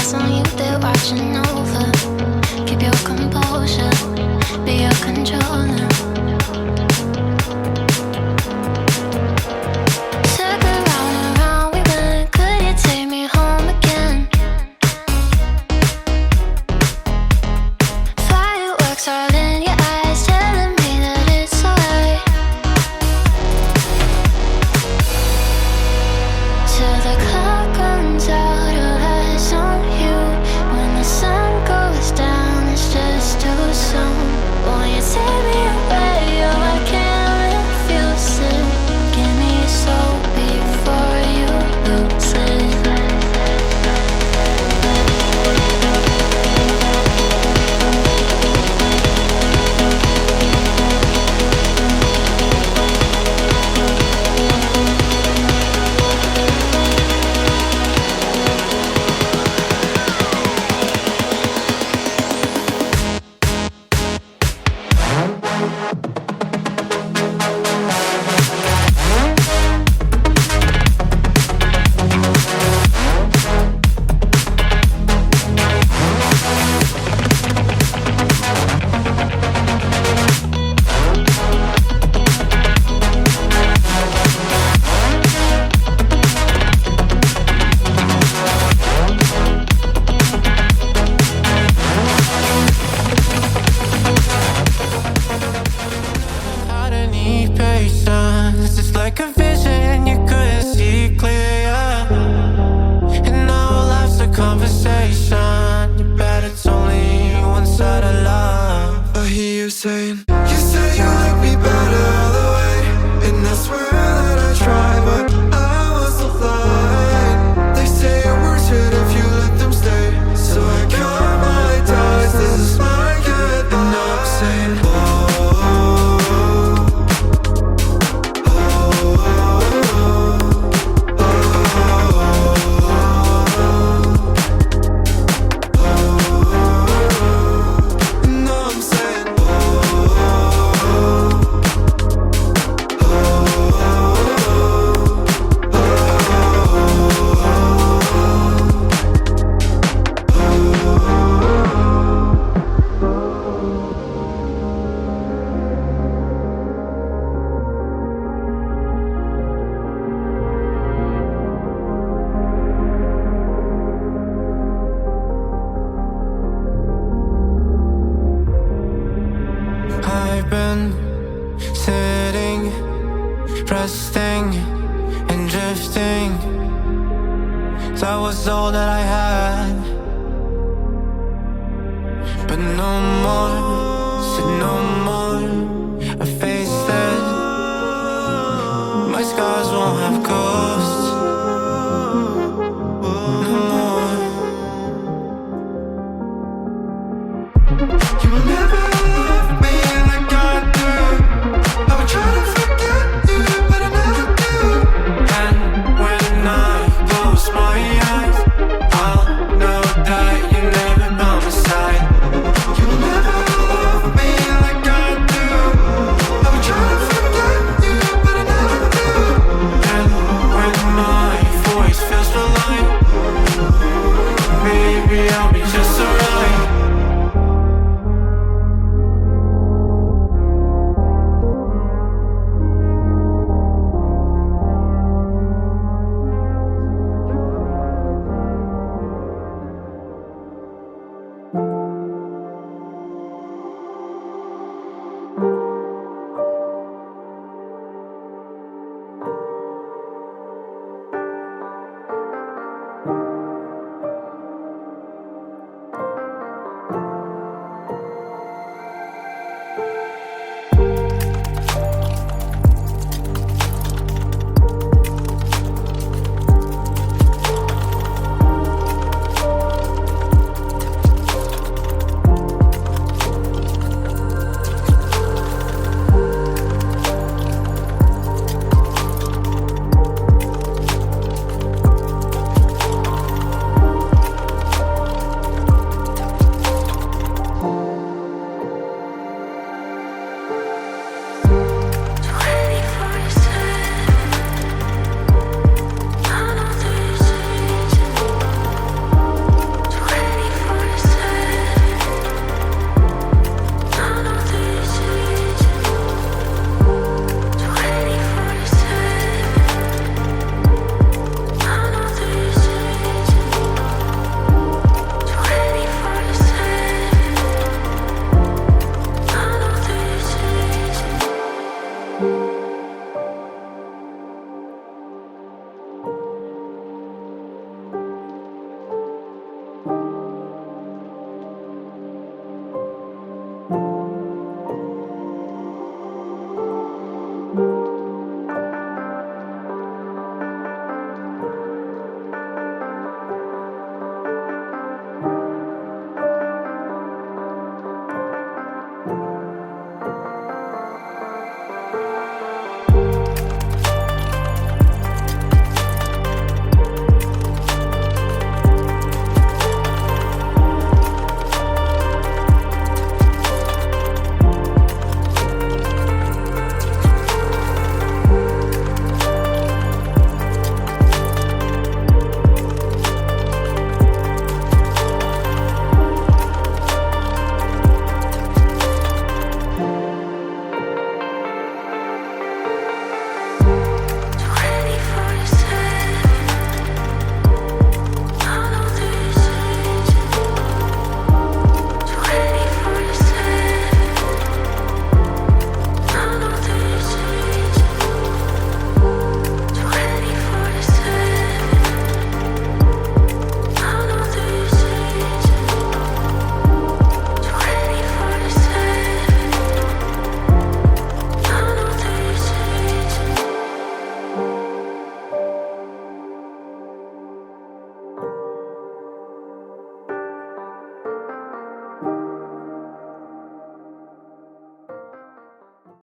eyes on you, they're watching over. Keep your composure, be your controller. Circle round and round we went. Could you take me home again? Fireworks all in your eyes, telling me that it's alright. Till the clock runs out, all eyes on you. When the sun goes down, it's just too soon. Won't you take me away? Oh, I can't refuse it. Give me your soul before you lose it. I don't need patience. It's like a vision you couldn't see clear. And our life's a conversation. You bet it's only one side of love. I hear you saying, you say you like me better all the way. And I swear that I try, but I was so blind. They say your words hurt if you let them stay. So I count my ties, this is my good. And now I'm saying, I've been sitting, resting, and drifting. That was all that I had. But no more, said no more. I faced it. My scars won't have ghosts. No more. you will never love me like I do. I would try to forget you, but I never do. And when I close my eyes, I'll know that you're never by my side. You will never love me like I do. I would try to forget you, but I never do. And when my voice feels alive, maybe I'll be just